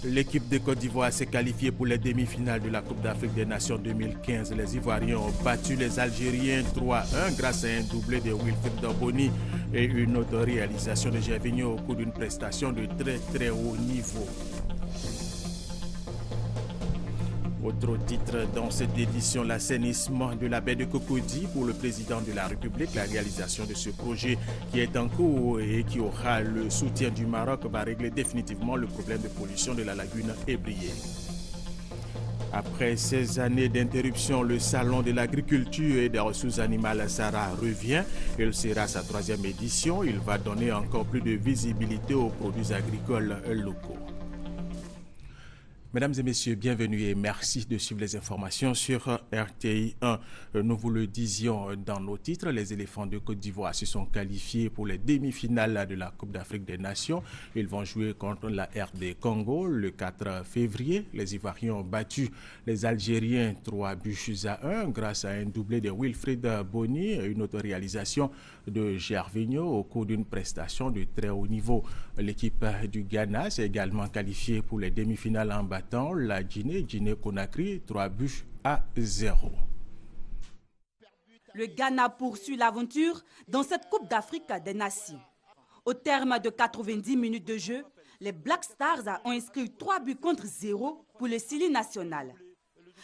L'équipe de Côte d'Ivoire s'est qualifiée pour les demi-finales de la Coupe d'Afrique des Nations 2015. Les Ivoiriens ont battu les Algériens 3-1 grâce à un doublé de Wilfried Bony et une autre réalisation de Gervinho au cours d'une prestation de très haut niveau. Autre titre dans cette édition, l'assainissement de la baie de Cocody pour le président de la République. La réalisation de ce projet qui est en cours et qui aura le soutien du Maroc va régler définitivement le problème de pollution de la lagune ébriée. Après 16 années d'interruption, le Salon de l'agriculture et des ressources animales Sahara revient. Il sera sa 3e édition. Il va donner encore plus de visibilité aux produits agricoles locaux. Mesdames et messieurs, bienvenue et merci de suivre les informations sur RTI 1. Nous vous le disions dans nos titres, les éléphants de Côte d'Ivoire se sont qualifiés pour les demi-finales de la Coupe d'Afrique des Nations. Ils vont jouer contre la RD Congo le 4 février. Les Ivoiriens ont battu les Algériens 3-1 grâce à un doublé de Wilfried Bony et une autre réalisation de Gervinho au cours d'une prestation de très haut niveau. L'équipe du Ghana s'est également qualifiée pour les demi-finales en battant la Guinée-Conakry 3-0. Le Ghana poursuit l'aventure dans cette Coupe d'Afrique des Nations. Au terme de 90 minutes de jeu, les Black Stars ont inscrit 3-0 pour le Sili national.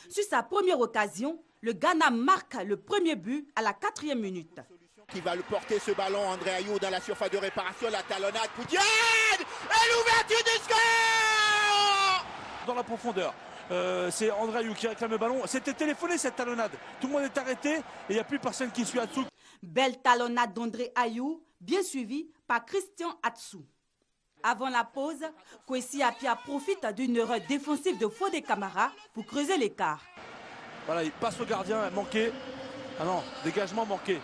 Sur sa première occasion, le Ghana marque le premier but à la 4e minute. Qui va le porter ce ballon, André Ayew dans la surface de réparation, la talonnade pour Diane et l'ouverture du score dans la profondeur. C'est André Ayew qui réclame le ballon. C'était téléphoné cette talonnade. Tout le monde est arrêté et il n'y a plus personne qui suit Atsu. Belle talonnade d'André Ayew, bien suivie par Christian Atsu. Avant la pause, Kwesi Appiah profite d'une erreur défensive de Fodé Camara pour creuser l'écart. Voilà, il passe au gardien, manqué. Ah non, dégagement manqué.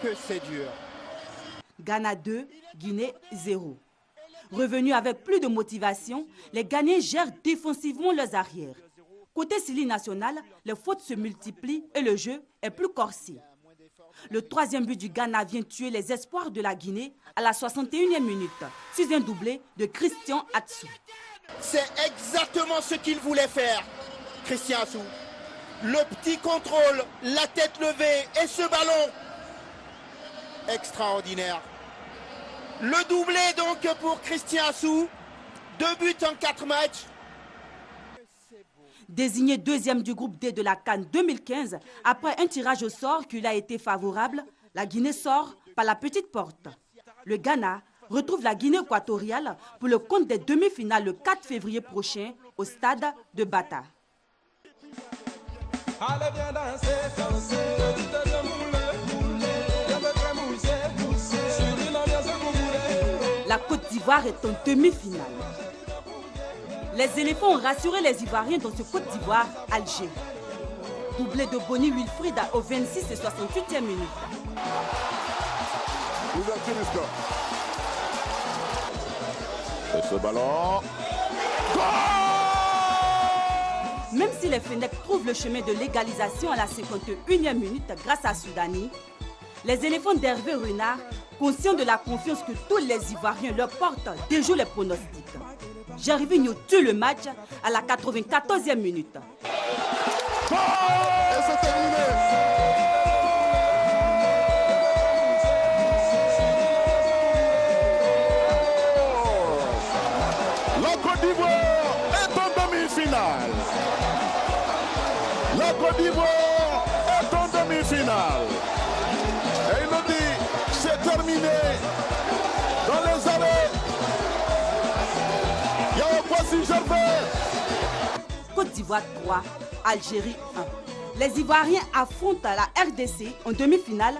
Que c'est dur. Ghana 2, Guinée 0. Revenus avec plus de motivation, les Ghanéens gèrent défensivement leurs arrières. Côté Sili national, les fautes se multiplient et le jeu est plus corsé. Le 3e but du Ghana vient tuer les espoirs de la Guinée à la 61e minute, sur un doublé de Christian Atsu. C'est exactement ce qu'il voulait faire, Christian Atsu. Le petit contrôle, la tête levée et ce ballon extraordinaire. Le doublé donc pour Christian Atsu. 2 buts en 4 matchs. Désigné 2e du groupe D de la CAN 2015, après un tirage au sort qui lui a été favorable, la Guinée sort par la petite porte. Le Ghana retrouve la Guinée équatoriale pour le compte des demi-finales le 4 février prochain au stade de Bata. Allez, viens danser, danser. La Côte d'Ivoire est en demi-finale. Les éléphants ont rassuré les Ivoiriens dans ce Côte d'Ivoire-Alger. Doublé de Bony Wilfried au 26 et 68e minute. Ouverture du score. Et ce ballon. Même si les Fennecs trouvent le chemin de l'égalisation à la 51e minute grâce à Soudani, les éléphants d'Hervé Renard, conscients de la confiance que tous les Ivoiriens leur portent, déjouent les pronostics. Gervinho tue le match à la 94e minute. Et c'est terminé. La Côte d'Ivoire est en demi-finale. La Côte d'Ivoire est en demi-finale. Et il nous dit, c'est terminé. Dans les arrêts, il y a Kwesi Gervais. Côte d'Ivoire 3, Algérie 1. Les Ivoiriens affrontent la RDC en demi-finale.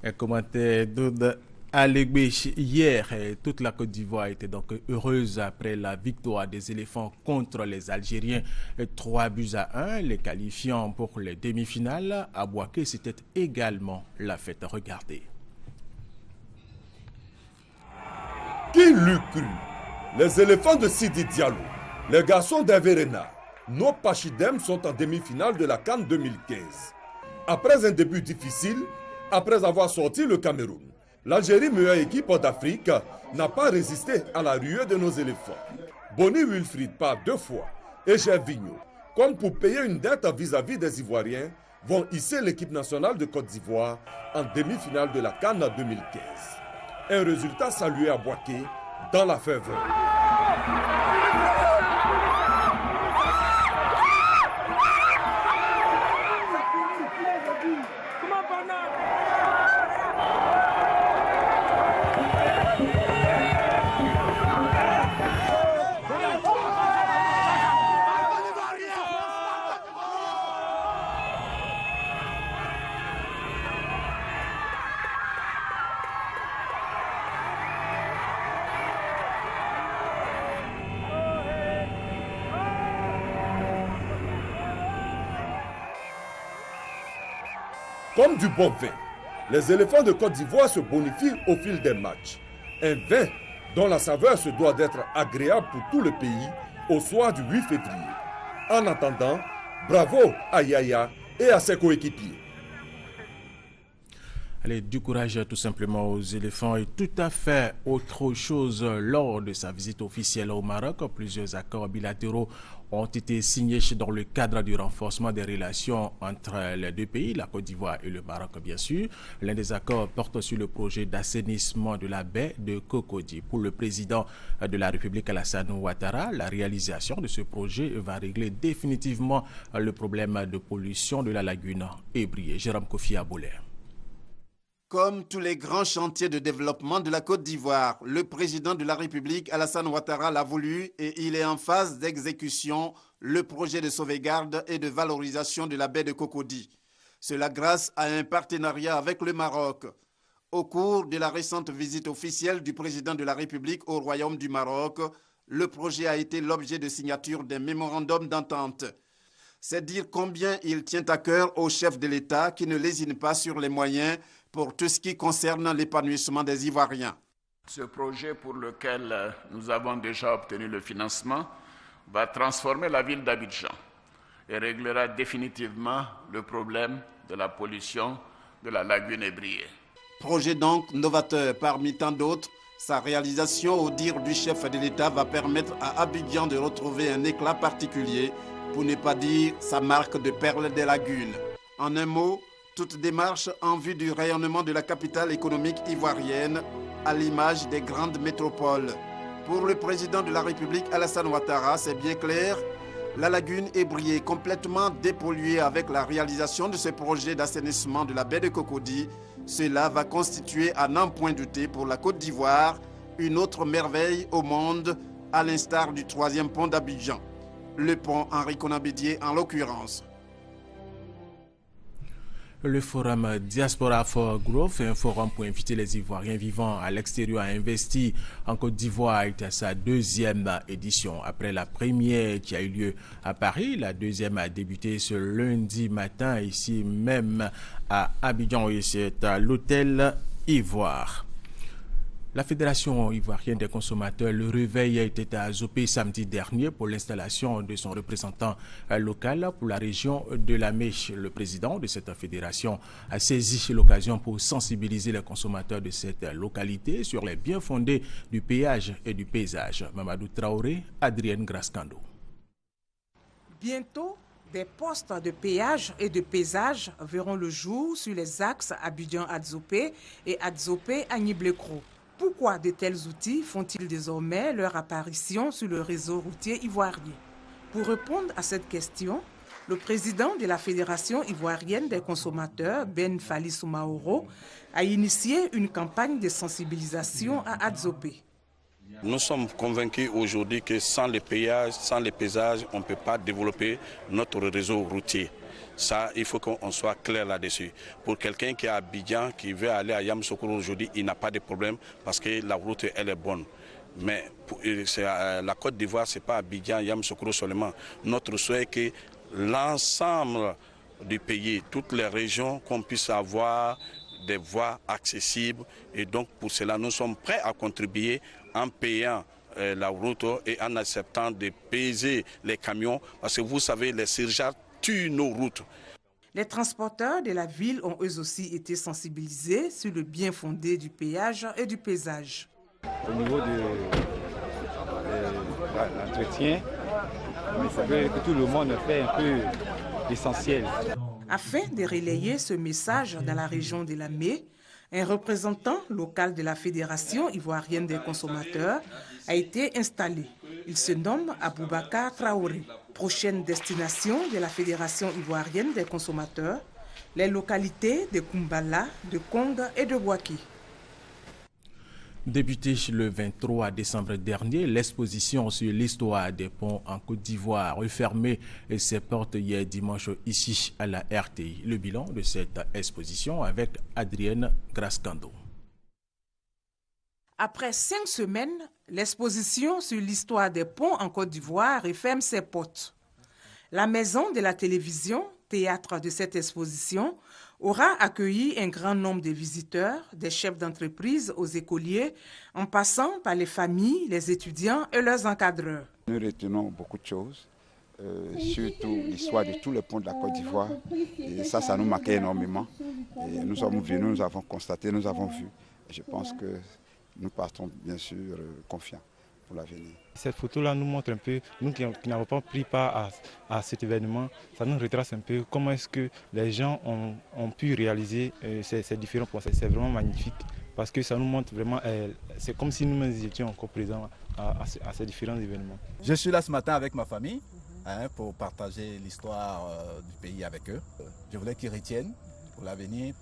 Un commentaire d'Aude Alégbé. Hier, toute la Côte d'Ivoire était donc heureuse après la victoire des éléphants contre les Algériens 3-1, les qualifiant pour les demi-finales. À Bouaké, c'était également la fête. Regardez. Qui l'eût cru? Les éléphants de Sidi Diallo, les garçons d'Hervé Renard, nos Pachidem sont en demi-finale de la CAN 2015. Après un début difficile, après avoir sorti le Cameroun, L'Algérie, meilleure équipe d'Afrique, n'a pas résisté à la ruée de nos éléphants. Bonny Wilfried part 2 fois et Gervinho, comme pour payer une dette vis-à-vis des Ivoiriens, vont hisser l'équipe nationale de Côte d'Ivoire en demi-finale de la CAN 2015. Un résultat salué à Boaké dans la ferveur. Comme du bon vin, les éléphants de Côte d'Ivoire se bonifient au fil des matchs. Un vin dont la saveur se doit d'être agréable pour tout le pays au soir du 8 février. En attendant, bravo à Yaya et à ses coéquipiers. Allez, du courage tout simplement aux éléphants et tout à fait autre chose. Lors de sa visite officielle au Maroc, plusieurs accords bilatéraux ont été signés dans le cadre du renforcement des relations entre les deux pays, la Côte d'Ivoire et le Maroc bien sûr. L'un des accords porte sur le projet d'assainissement de la baie de Cocody. Pour le président de la République Alassane Ouattara, la réalisation de ce projet va régler définitivement le problème de pollution de la lagune Ébrié. Jérôme Kofi Abolé. Comme tous les grands chantiers de développement de la Côte d'Ivoire, le président de la République, Alassane Ouattara, l'a voulu et il est en phase d'exécution le projet de sauvegarde et de valorisation de la baie de Cocody. Cela grâce à un partenariat avec le Maroc. Au cours de la récente visite officielle du président de la République au Royaume du Maroc, le projet a été l'objet de signature d'un mémorandum d'entente. C'est dire combien il tient à cœur au chef de l'État qui ne lésine pas sur les moyens pour tout ce qui concerne l'épanouissement des Ivoiriens. Ce projet pour lequel nous avons déjà obtenu le financement va transformer la ville d'Abidjan et réglera définitivement le problème de la pollution de la lagune Ébrié. Projet donc novateur parmi tant d'autres, sa réalisation au dire du chef de l'État va permettre à Abidjan de retrouver un éclat particulier, pour ne pas dire sa marque de perle des lagunes. En un mot, toute démarche en vue du rayonnement de la capitale économique ivoirienne à l'image des grandes métropoles. Pour le président de la République Alassane Ouattara, c'est bien clair, la lagune Ébrié complètement dépolluée avec la réalisation de ce projet d'assainissement de la baie de Cocody, cela va constituer à n'en point douter pour la Côte d'Ivoire une autre merveille au monde, à l'instar du 3e pont d'Abidjan, le pont Henri Konan Bédié en l'occurrence. Le forum Diaspora for Growth, un forum pour inviter les Ivoiriens vivant à l'extérieur à investir en Côte d'Ivoire, est à sa 2e édition. Après la première qui a eu lieu à Paris, la 2e a débuté ce lundi matin ici même à Abidjan et c'est à l'hôtel Ivoire. La Fédération ivoirienne des consommateurs, le réveil, était à Azopé samedi dernier pour l'installation de son représentant local pour la région de la Mèche. Le président de cette fédération a saisi l'occasion pour sensibiliser les consommateurs de cette localité sur les biens fondés du péage et du paysage. Mamadou Traoré, Adrienne Grascando. Bientôt, des postes de péage et de paysage verront le jour sur les axes Abidjan-Adzopé et Adzopé-Agniblekro. Pourquoi de tels outils font-ils désormais leur apparition sur le réseau routier ivoirien? Pour répondre à cette question, le président de la Fédération ivoirienne des consommateurs, Ben Fali Soumaoro, a initié une campagne de sensibilisation à Adzopé. Nous sommes convaincus aujourd'hui que sans les péages, sans les paysages, on ne peut pas développer notre réseau routier. Ça, il faut qu'on soit clair là-dessus. Pour quelqu'un qui est à Abidjan, qui veut aller à Yamoussoukro aujourd'hui, il n'a pas de problème parce que la route, elle est bonne. Mais pour, la Côte d'Ivoire, ce n'est pas Abidjan, Yamoussoukro seulement. Notre souhait est que l'ensemble du pays, toutes les régions, qu'on puisse avoir des voies accessibles. Et donc, pour cela, nous sommes prêts à contribuer en payant la route et en acceptant de peser les camions. Parce que vous savez, les surcharges tuent nos routes. Les transporteurs de la ville ont eux aussi été sensibilisés sur le bien fondé du péage et du paysage. Au niveau de l'entretien, il faudrait que tout le monde fait un peu l'essentiel. Afin de relayer ce message dans la région de Lamé, un représentant local de la Fédération ivoirienne des consommateurs a été installé. Il se nomme Aboubakar Traoré. Prochaine destination de la Fédération ivoirienne des consommateurs, les localités de Kumbala, de Kong et de Bouaki. Débutée le 23 décembre dernier, l'exposition sur l'histoire des ponts en Côte d'Ivoire refermait ses portes hier dimanche ici à la RTI. Le bilan de cette exposition avec Adrienne Grascando. Après 5 semaines, l'exposition sur l'histoire des ponts en Côte d'Ivoire referme ses portes. La maison de la télévision, théâtre de cette exposition, aura accueilli un grand nombre de visiteurs, des chefs d'entreprise aux écoliers, en passant par les familles, les étudiants et leurs encadreurs. Nous retenons beaucoup de choses, surtout l'histoire de tous les ponts de la Côte d'Ivoire. Et ça nous marquait énormément. Et nous sommes venus, nous avons constaté, nous avons vu. Et je pense que nous partons bien sûr confiants pour l'avenir. Cette photo-là nous montre un peu, nous qui n'avons pas pris part à cet événement, ça nous retrace un peu comment est-ce que les gens ont pu réaliser ces différents procès. C'est vraiment magnifique parce que ça nous montre vraiment, c'est comme si nous étions encore présents à ces différents événements. Je suis là ce matin avec ma famille pour partager l'histoire du pays avec eux. Je voulais qu'ils retiennent pour l'avenir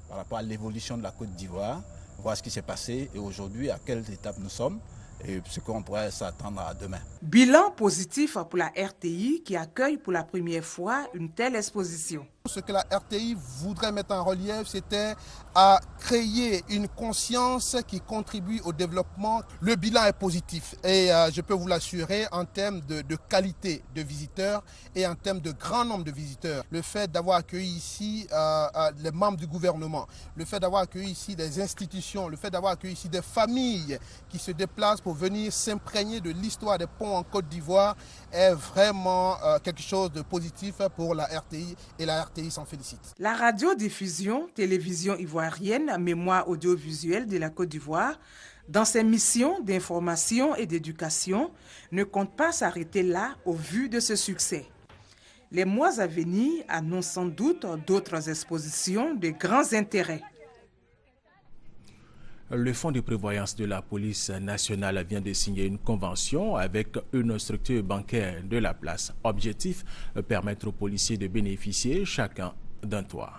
par rapport à l'évolution de la Côte d'Ivoire, voir ce qui s'est passé et aujourd'hui à quelle étape nous sommes. Et ce qu'on pourrait s'attendre à demain. Bilan positif pour la RTI qui accueille pour la première fois une telle exposition. Ce que la RTI voudrait mettre en relief, c'était à créer une conscience qui contribue au développement. Le bilan est positif et je peux vous l'assurer en termes de qualité de visiteurs et en termes de grand nombre de visiteurs. Le fait d'avoir accueilli ici les membres du gouvernement, le fait d'avoir accueilli ici des institutions, le fait d'avoir accueilli ici des familles qui se déplacent pour venir s'imprégner de l'histoire des ponts en Côte d'Ivoire est vraiment quelque chose de positif pour la RTI et la RTI s'en félicite. La radiodiffusion, télévision ivoirienne, mémoire audiovisuelle de la Côte d'Ivoire, dans ses missions d'information et d'éducation, ne compte pas s'arrêter là au vu de ce succès. Les mois à venir annoncent sans doute d'autres expositions de grands intérêts. Le Fonds de prévoyance de la police nationale vient de signer une convention avec une structure bancaire de la place. Objectif, permettre aux policiers de bénéficier chacun d'un toit.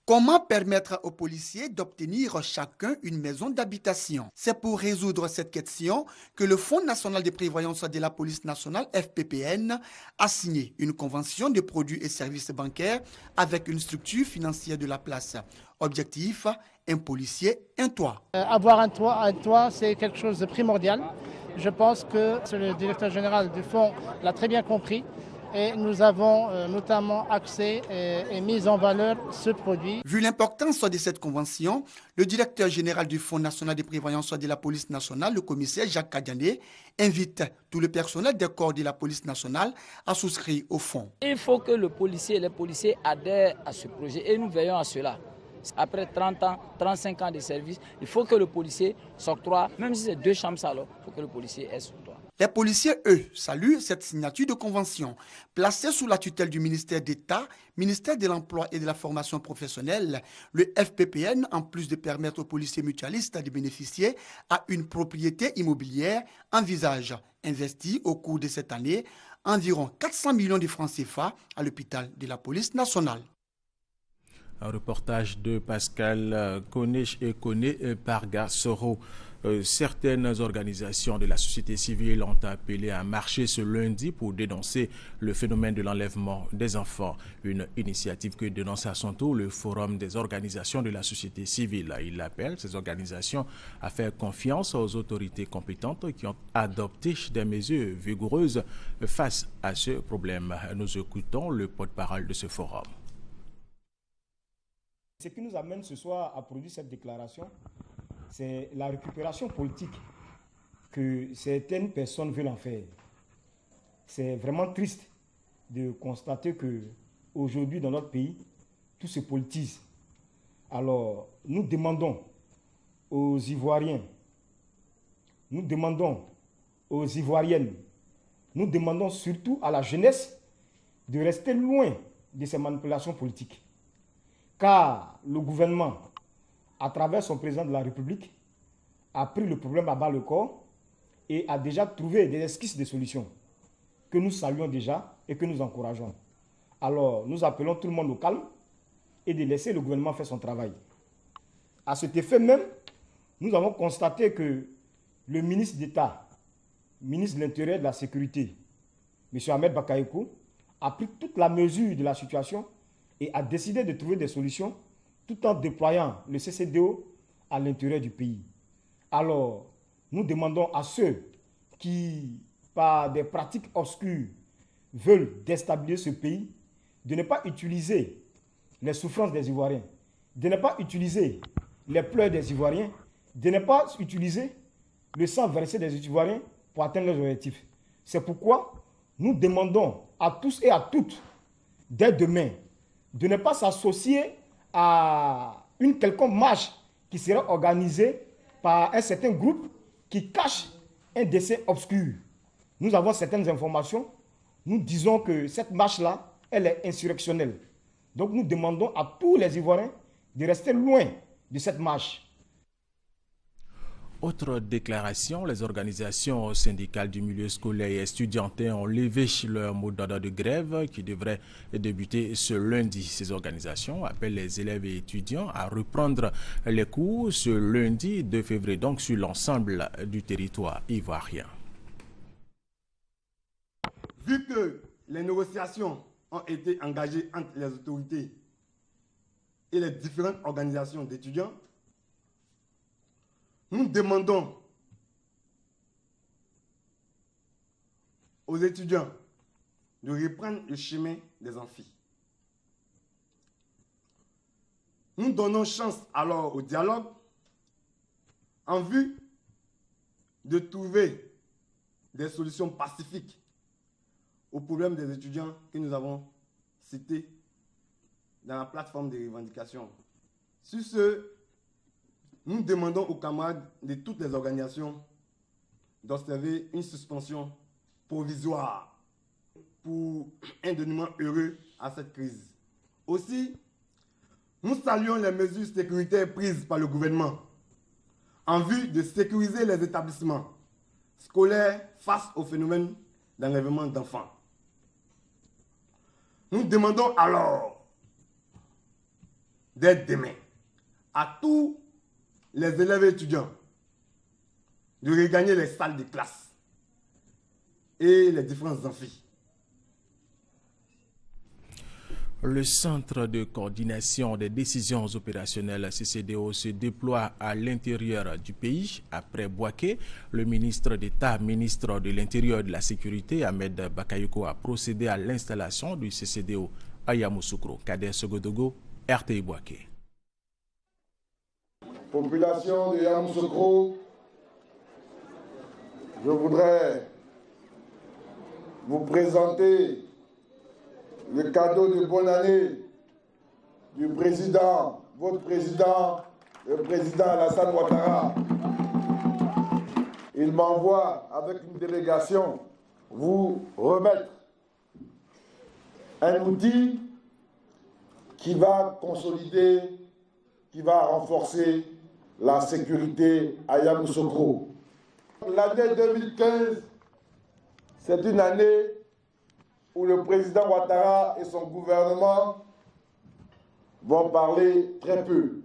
Comment permettre aux policiers d'obtenir chacun une maison d'habitation? C'est pour résoudre cette question que le Fonds national de prévoyance de la police nationale, FPPN, a signé une convention de produits et services bancaires avec une structure financière de la place. Objectif, un policier, un toit. Avoir un toit, c'est quelque chose de primordial. Je pense que le directeur général du fonds l'a très bien compris. Et nous avons notamment axé et mis en valeur ce produit. Vu l'importance de cette convention, le directeur général du Fonds national de prévoyance de la police nationale, le commissaire Jacques Kadiané, invite tout le personnel des corps de la police nationale à souscrire au fonds. Il faut que les policiers adhèrent à ce projet et nous veillons à cela. Après 30 ans, 35 ans de service, il faut que le policier s'octroie, même si c'est 2 chambres salon, il faut que le policier ait son toit. Les policiers, eux, saluent cette signature de convention. Placée sous la tutelle du ministère d'État, ministère de l'Emploi et de la Formation professionnelle, le FPPN, en plus de permettre aux policiers mutualistes de bénéficier à une propriété immobilière, envisage investir au cours de cette année environ 400 millions de francs CFA à l'hôpital de la police nationale. Un reportage de Pascal Konesh et Kone Parga Soro. Certaines organisations de la société civile ont appelé à marcher ce lundi pour dénoncer le phénomène de l'enlèvement des enfants. Une initiative que dénonce à son tour le Forum des organisations de la société civile. Il appelle ces organisations à faire confiance aux autorités compétentes qui ont adopté des mesures vigoureuses face à ce problème. Nous écoutons le porte-parole de ce forum. Ce qui nous amène ce soir à produire cette déclaration, c'est la récupération politique que certaines personnes veulent en faire. C'est vraiment triste de constater que aujourd'hui dans notre pays, tout se politise. Alors, nous demandons aux Ivoiriens, nous demandons aux Ivoiriennes, nous demandons surtout à la jeunesse de rester loin de ces manipulations politiques. Car le gouvernement, à travers son président de la République, a pris le problème à bas le corps et a déjà trouvé des esquisses de solutions que nous saluons déjà et que nous encourageons. Alors, nous appelons tout le monde au calme et de laisser le gouvernement faire son travail. À cet effet même, nous avons constaté que le ministre d'État, ministre de l'Intérieur et de la Sécurité, M. Ahmed Bakayoko, a pris toute la mesure de la situation et a décidé de trouver des solutions tout en déployant le CCDO à l'intérieur du pays. Alors, nous demandons à ceux qui, par des pratiques obscures, veulent déstabiliser ce pays, de ne pas utiliser les souffrances des Ivoiriens, de ne pas utiliser les pleurs des Ivoiriens, de ne pas utiliser le sang versé des Ivoiriens pour atteindre leurs objectifs. C'est pourquoi nous demandons à tous et à toutes, dès demain, de ne pas s'associer à une quelconque marche qui sera organisée par un certain groupe qui cache un dessein obscur. Nous avons certaines informations. Nous disons que cette marche-là, elle est insurrectionnelle. Donc nous demandons à tous les Ivoiriens de rester loin de cette marche. Autre déclaration, les organisations syndicales du milieu scolaire et estudiantin ont levé leur mot d'ordre de grève qui devrait débuter ce lundi. Ces organisations appellent les élèves et étudiants à reprendre les cours ce lundi 2 février, donc sur l'ensemble du territoire ivoirien. Vu que les négociations ont été engagées entre les autorités et les différentes organisations d'étudiants, nous demandons aux étudiants de reprendre le chemin des amphis. Nous donnons chance alors au dialogue en vue de trouver des solutions pacifiques aux problèmes des étudiants que nous avons cités dans la plateforme de revendications. Sur ce, nous demandons aux camarades de toutes les organisations d'observer une suspension provisoire pour un dénouement heureux à cette crise. Aussi, nous saluons les mesures sécuritaires prises par le gouvernement en vue de sécuriser les établissements scolaires face au phénomène d'enlèvement d'enfants. Nous demandons alors, dès demain, à tous les élèves et étudiants de regagner les salles de classe et les différents amphis. Le Centre de coordination des décisions opérationnelles CCDO se déploie à l'intérieur du pays. Après Bouaké, le ministre d'État, ministre de l'Intérieur et de la Sécurité, Ahmed Bakayoko, a procédé à l'installation du CCDO à Yamoussoukro. Kader Sogodogo, RTI Bouaké. Population de Yamoussoukro, je voudrais vous présenter le cadeau de bonne année du président, votre président, le président Alassane Ouattara. Il m'envoie avec une délégation vous remettre un outil qui va consolider, qui va renforcer la sécurité à Yamoussoukro. L'année 2015, c'est une année où le président Ouattara et son gouvernement vont parler très peu.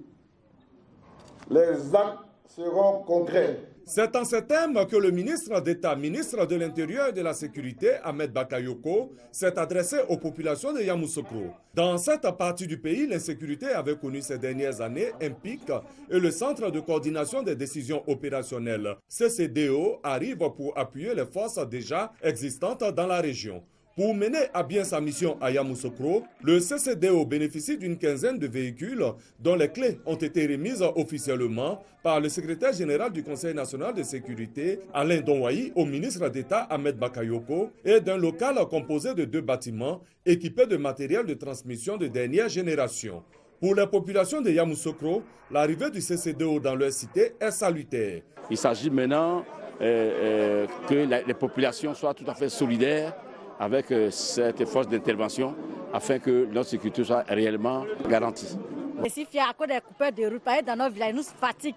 Les actes seront concrets. C'est en ces termes que le ministre d'État, ministre de l'Intérieur et de la Sécurité, Ahmed Bakayoko, s'est adressé aux populations de Yamoussoukro. Dans cette partie du pays, l'insécurité avait connu ces dernières années un pic et le Centre de coordination des décisions opérationnelles, CCDO, arrive pour appuyer les forces déjà existantes dans la région. Pour mener à bien sa mission à Yamoussoukro, le CCDO bénéficie d'une quinzaine de véhicules dont les clés ont été remises officiellement par le secrétaire général du Conseil national de sécurité, Alain Donwayi, au ministre d'État Ahmed Bakayoko, et d'un local composé de 2 bâtiments équipés de matériel de transmission de dernière génération. Pour la population de Yamoussoukro, l'arrivée du CCDO dans leur cité est salutaire. Il s'agit maintenant que les populations soient tout à fait solidaires avec cette force d'intervention afin que notre sécurité soit réellement garantie. Je suis fier à cause des coupeurs de route, dans nos villages, nous fatiguent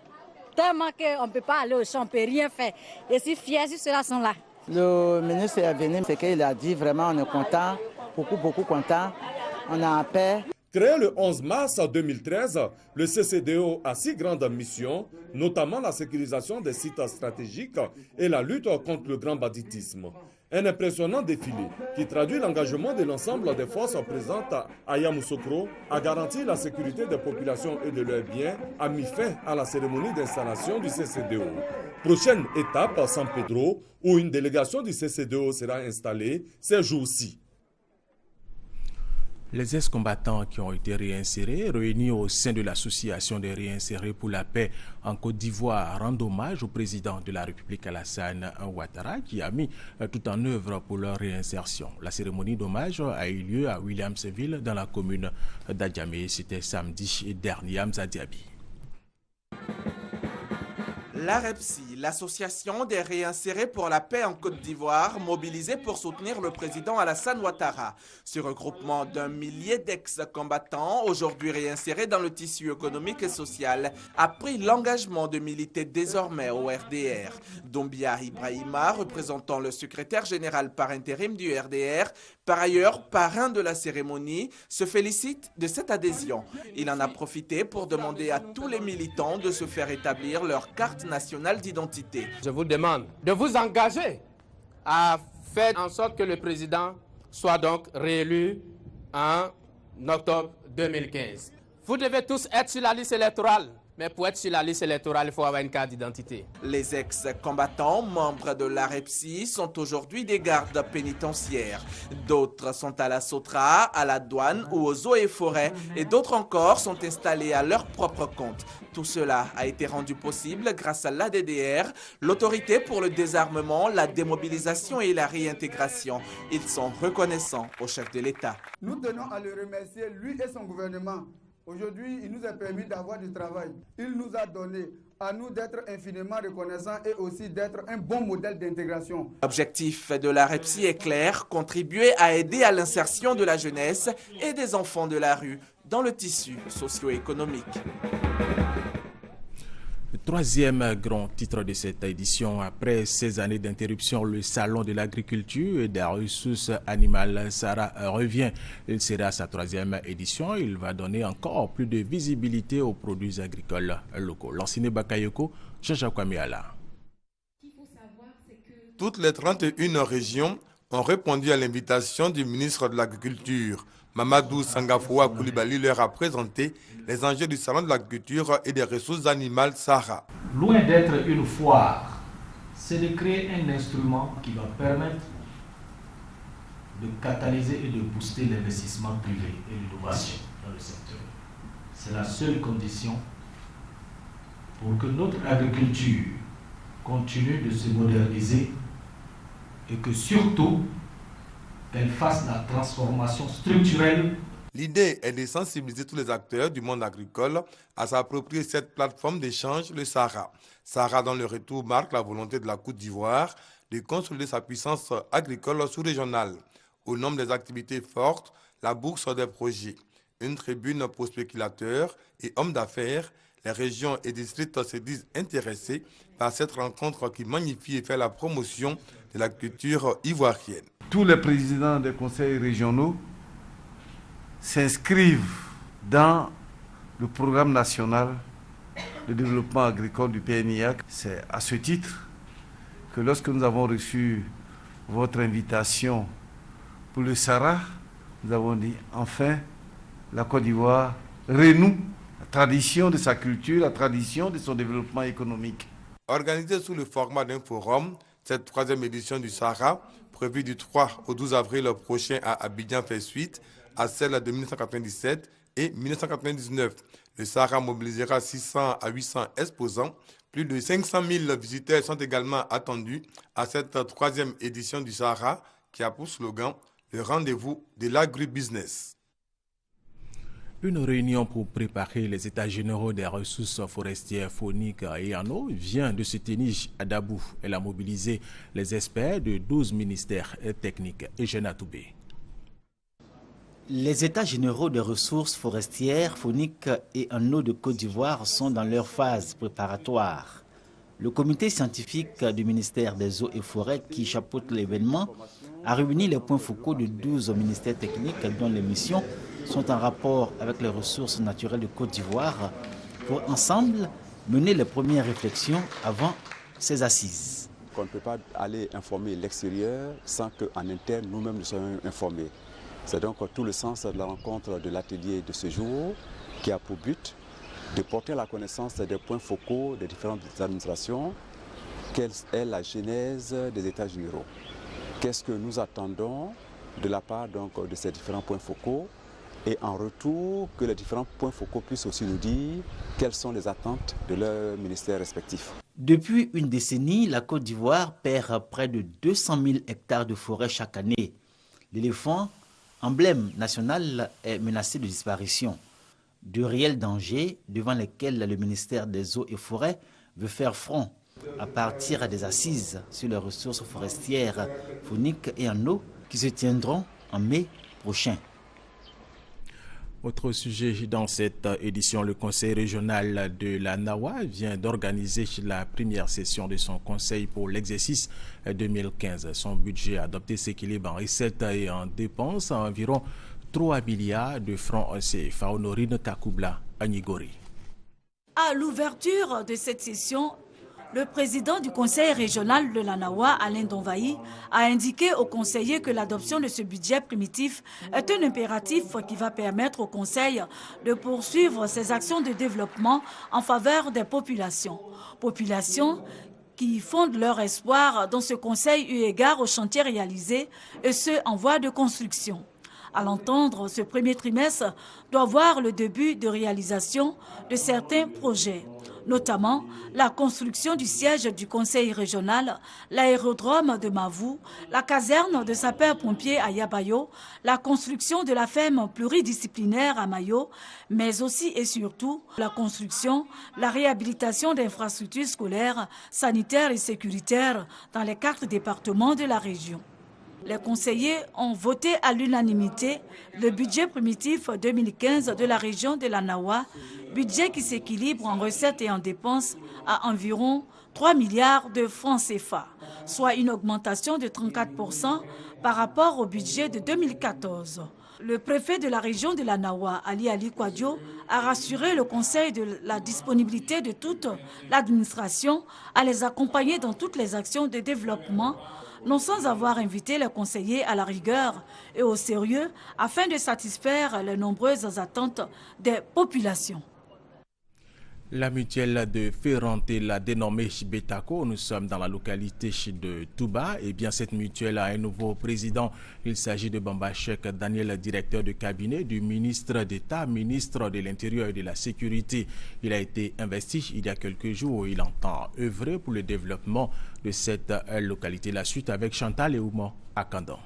tellement qu'on ne peut pas aller au champ, on ne peut rien faire. Je suis fier si ceux-là sont là. Le ministre est venu, c'est qu'il a dit vraiment on est content, beaucoup content, on a en paix. Créé le 11 mars 2013, le CCDO a 6 grandes missions, notamment la sécurisation des sites stratégiques et la lutte contre le grand banditisme. Un impressionnant défilé qui traduit l'engagement de l'ensemble des forces présentes à Yamoussoukro a garanti la sécurité des populations et de leurs biens, a mis fin à la cérémonie d'installation du CCDO. Prochaine étape, San Pedro, où une délégation du CCDO sera installée ces jours-ci. Les ex-combattants qui ont été réinsérés, réunis au sein de l'association des réinsérés pour la paix en Côte d'Ivoire, rendent hommage au président de la République Alassane Ouattara qui a mis tout en œuvre pour leur réinsertion. La cérémonie d'hommage a eu lieu à Williamsville dans la commune d'Adjamé. C'était samedi dernier. Hamza Diaby. L'AREPSI, l'association des réinsérés pour la paix en Côte d'Ivoire, mobilisée pour soutenir le président Alassane Ouattara. Ce regroupement d'un millier d'ex-combattants, aujourd'hui réinsérés dans le tissu économique et social, a pris l'engagement de militer désormais au RDR. Doumbia Ibrahima, représentant le secrétaire général par intérim du RDR, par ailleurs parrain de la cérémonie, se félicite de cette adhésion. Il en a profité pour demander à tous les militants de se faire établir leur carte nationale d'identité. Je vous demande de vous engager à faire en sorte que le président soit donc réélu en octobre 2015. Vous devez tous être sur la liste électorale. Mais pour être sur la liste électorale, il faut avoir une carte d'identité. Les ex-combattants, membres de l'AREPSI, sont aujourd'hui des gardes pénitentiaires. D'autres sont à la Sotra, à la douane ou aux eaux et forêts. Et d'autres encore sont installés à leur propre compte. Tout cela a été rendu possible grâce à l'ADDR, l'autorité pour le désarmement, la démobilisation et la réintégration. Ils sont reconnaissants au chef de l'État. Nous tenons à le remercier, lui et son gouvernement. Aujourd'hui, il nous a permis d'avoir du travail. Il nous a donné à nous d'être infiniment reconnaissants et aussi d'être un bon modèle d'intégration. L'objectif de l'AREPSI est clair, contribuer à aider à l'insertion de la jeunesse et des enfants de la rue dans le tissu socio-économique. Le troisième grand titre de cette édition, après 16 années d'interruption, le Salon de l'agriculture et des ressources animales Sahara revient. Il sera sa troisième édition. Il va donner encore plus de visibilité aux produits agricoles locaux. Lanciné Bakayoko, Chacha Kwamiala. Toutes les 31 régions ont répondu à l'invitation du ministre de l'Agriculture. Mamadou Sangafoua Koulibaly leur a présenté les enjeux du Salon de l'agriculture et des ressources animales Sahara. Loin d'être une foire, c'est de créer un instrument qui va permettre de catalyser et de booster l'investissement privé et l'innovation dans le secteur. C'est la seule condition pour que notre agriculture continue de se moderniser et que surtout qu'elle fasse la transformation structurelle. L'idée est de sensibiliser tous les acteurs du monde agricole à s'approprier cette plateforme d'échange, le Sahara. Sahara, dans le retour, marque la volonté de la Côte d'Ivoire de consolider sa puissance agricole sous-régionale. Au nombre des activités fortes, la bourse des projets, une tribune pour spéculateurs et hommes d'affaires. Les régions et districts se disent intéressés par cette rencontre qui magnifie et fait la promotion de la culture ivoirienne. Tous les présidents des conseils régionaux s'inscrivent dans le programme national de développement agricole du PNIAC. C'est à ce titre que lorsque nous avons reçu votre invitation pour le Sahara, nous avons dit enfin la Côte d'Ivoire renoue la tradition de sa culture, la tradition de son développement économique. Organisé sous le format d'un forum, Cette troisième édition du Sahara, prévue du 3 au 12 avril prochain à Abidjan, fait suite à celle de 1997 et 1999. Le Sahara mobilisera 600 à 800 exposants. Plus de 500 000 visiteurs sont également attendus à cette troisième édition du Sahara qui a pour slogan « Le rendez-vous de l'agribusiness ». Une réunion pour préparer les états généraux des ressources forestières fauniques et en eau vient de se tenir à Dabou. Elle a mobilisé les experts de 12 ministères techniques. Eugène Atoubé. Les états généraux des ressources forestières, fauniques et en eau de Côte d'Ivoire sont dans leur phase préparatoire. Le comité scientifique du ministère des Eaux et Forêts qui chapeaute l'événement a réuni les points focaux de 12 ministères techniques dont les missions sont en rapport avec les ressources naturelles de Côte d'Ivoire pour ensemble mener les premières réflexions avant ces assises. On ne peut pas aller informer l'extérieur sans qu'en interne nous-mêmes nous soyons informés. C'est donc tout le sens de la rencontre de l'atelier de ce jour qui a pour but de porter à la connaissance des points focaux des différentes administrations. Quelle est la genèse des états généraux? Qu'est-ce que nous attendons de la part donc, de ces différents points focaux? Et en retour, que les différents points focaux puissent aussi nous dire quelles sont les attentes de leurs ministères respectifs. Depuis une décennie, la Côte d'Ivoire perd près de 200 000 hectares de forêt chaque année. L'éléphant, emblème national, est menacé de disparition. De réels dangers devant lesquels le ministère des Eaux et Forêts veut faire front à partir des assises sur les ressources forestières, fauniques et en eau qui se tiendront en mai prochain. Autre sujet dans cette édition, le conseil régional de la Nawa vient d'organiser la première session de son conseil pour l'exercice 2015. Son budget adopté s'équilibre en recettes et en dépenses à environ 3 milliards de francs CFA. Honorine Kakoubla, Anigori. À l'ouverture de cette session, le président du conseil régional de la Nawa, Alain Donvaï, a indiqué aux conseillers que l'adoption de ce budget primitif est un impératif qui va permettre au conseil de poursuivre ses actions de développement en faveur des populations. Populations qui fondent leur espoir dans ce conseil eu égard aux chantiers réalisés et ceux en voie de construction. À l'entendre, ce premier trimestre doit voir le début de réalisation de certains projets, notamment la construction du siège du conseil régional, l'aérodrome de Mavou, la caserne de sapeurs-pompiers à Yabayo, la construction de la ferme pluridisciplinaire à Mayo, mais aussi et surtout la construction, la réhabilitation d'infrastructures scolaires, sanitaires et sécuritaires dans les 4 départements de la région. Les conseillers ont voté à l'unanimité le budget primitif 2015 de la région de la Nawa, budget qui s'équilibre en recettes et en dépenses à environ 3 milliards de francs CFA, soit une augmentation de 34% par rapport au budget de 2014. Le préfet de la région de la Nawa, Ali Kouadio, a rassuré le conseil de la disponibilité de toute l'administration à les accompagner dans toutes les actions de développement, non sans avoir invité les conseillers à la rigueur et au sérieux afin de satisfaire les nombreuses attentes des populations. La mutuelle de Ferrantela dénommée Betako, nous sommes dans la localité de Touba. Et bien cette mutuelle a un nouveau président. Il s'agit de Bamba Cheikh Daniel, directeur de cabinet du ministre d'État, ministre de l'Intérieur et de la Sécurité. Il a été investi il y a quelques jours. Il entend œuvrer pour le développement de cette localité. La suite avec Chantal Eouma à Kandan.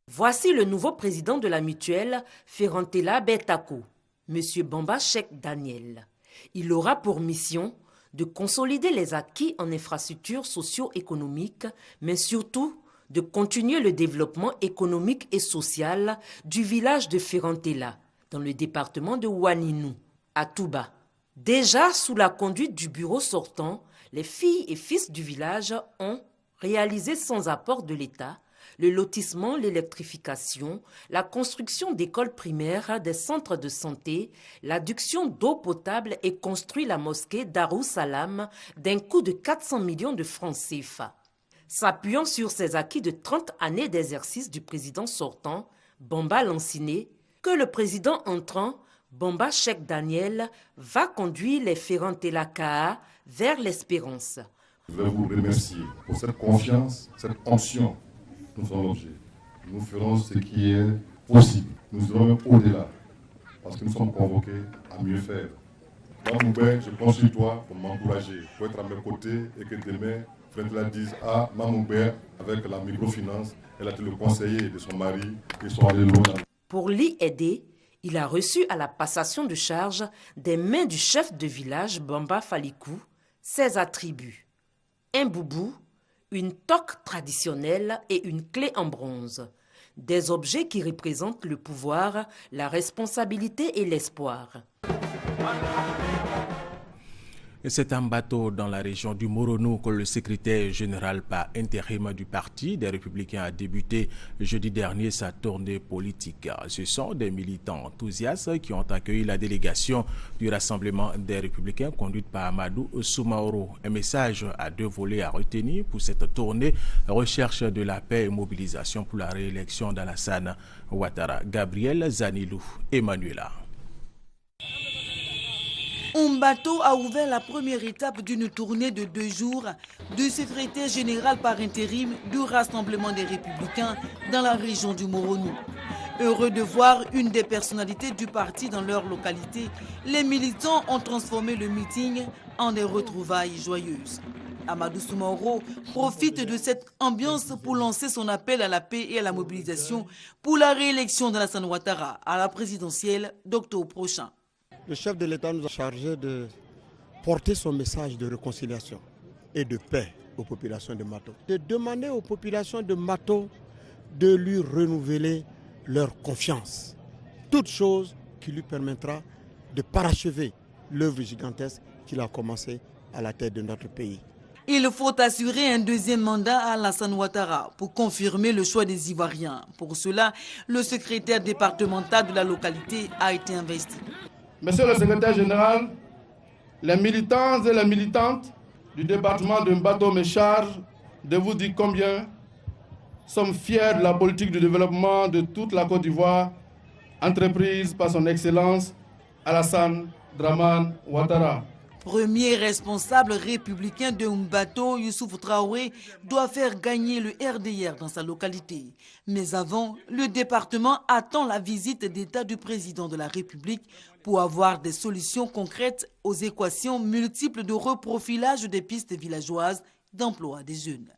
Voici le nouveau président de la mutuelle Ferrantela Betako, M. Bamba Cheikh Daniel. Il aura pour mission de consolider les acquis en infrastructures socio-économiques, mais surtout de continuer le développement économique et social du village de Ferrantela, dans le département de Ouaninou, à Touba. Déjà sous la conduite du bureau sortant, les filles et fils du village ont réalisé sans apport de l'État le lotissement, l'électrification, la construction d'écoles primaires, des centres de santé, l'adduction d'eau potable et construit la mosquée Darou Salam d'un coût de 400 millions de francs CFA. S'appuyant sur ces acquis de 30 années d'exercice du président sortant, Bamba Lanciné, que le président entrant, Bamba Cheikh Daniel, va conduire les Ferrantela Kaa vers l'espérance. Je voudrais vous remercier pour cette confiance, cette onction dont nous sommes l'objet. Nous ferons ce qui est possible. Nous irons même au-delà, parce que nous sommes convoqués à mieux faire. Mamoubé, je compte sur toi pour m'encourager, pour être à mes côtés et que demain, Fred dise à Mamoubé, avec la microfinance, elle a été le conseiller de son mari, ils sont allés loin. Pour l'y aider, il a reçu à la passation de charge des mains du chef de village Bamba Falikou ses attributs. Un boubou, une toque traditionnelle et une clé en bronze. Des objets qui représentent le pouvoir, la responsabilité et l'espoir. C'est un bateau dans la région du Moronou que le secrétaire général par intérim du Parti des Républicains a débuté jeudi dernier sa tournée politique. Ce sont des militants enthousiastes qui ont accueilli la délégation du Rassemblement des Républicains conduite par Amadou Soumaoro. Un message à 2 volets à retenir pour cette tournée: recherche de la paix et mobilisation pour la réélection d'Alassane Ouattara. Gabriel Zanilou, Emmanuela. Un bateau a ouvert la première étape d'une tournée de 2 jours du secrétaire général par intérim du Rassemblement des Républicains dans la région du Moronou. Heureux de voir une des personnalités du parti dans leur localité, les militants ont transformé le meeting en des retrouvailles joyeuses. Amadou Soumaoro profite de cette ambiance pour lancer son appel à la paix et à la mobilisation pour la réélection d'Alassane Ouattara à la présidentielle d'octobre prochain. Le chef de l'État nous a chargé de porter son message de réconciliation et de paix aux populations de Mato. De demander aux populations de Mato de lui renouveler leur confiance. Toute chose qui lui permettra de parachever l'œuvre gigantesque qu'il a commencé à la tête de notre pays. Il faut assurer un 2e mandat à Alassane Ouattara pour confirmer le choix des Ivoiriens. Pour cela, le secrétaire départemental de la localité a été investi. Monsieur le secrétaire général, les militants et les militantes du département de Mbato me chargent de vous dire combien nous sommes fiers de la politique de développement de toute la Côte d'Ivoire, entreprise par son Excellence Alassane Dramane Ouattara. Premier responsable républicain de Mbato, Youssouf Traoré, doit faire gagner le RDR dans sa localité. Mais avant, le département attend la visite d'État du président de la République pour avoir des solutions concrètes aux équations multiples de reprofilage des pistes villageoises d'emploi des jeunes.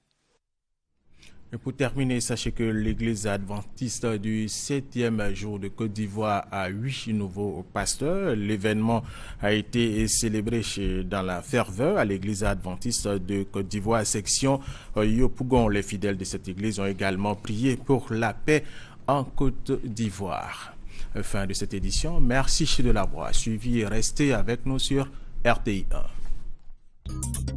Et pour terminer, sachez que l'église adventiste du 7e jour de Côte d'Ivoire a 8 nouveaux pasteurs. L'événement a été célébré dans la ferveur à l'église adventiste de Côte d'Ivoire, section Yopougon. Les fidèles de cette église ont également prié pour la paix en Côte d'Ivoire. Fin de cette édition. Merci de l'avoir suivi et restez avec nous sur RTI 1.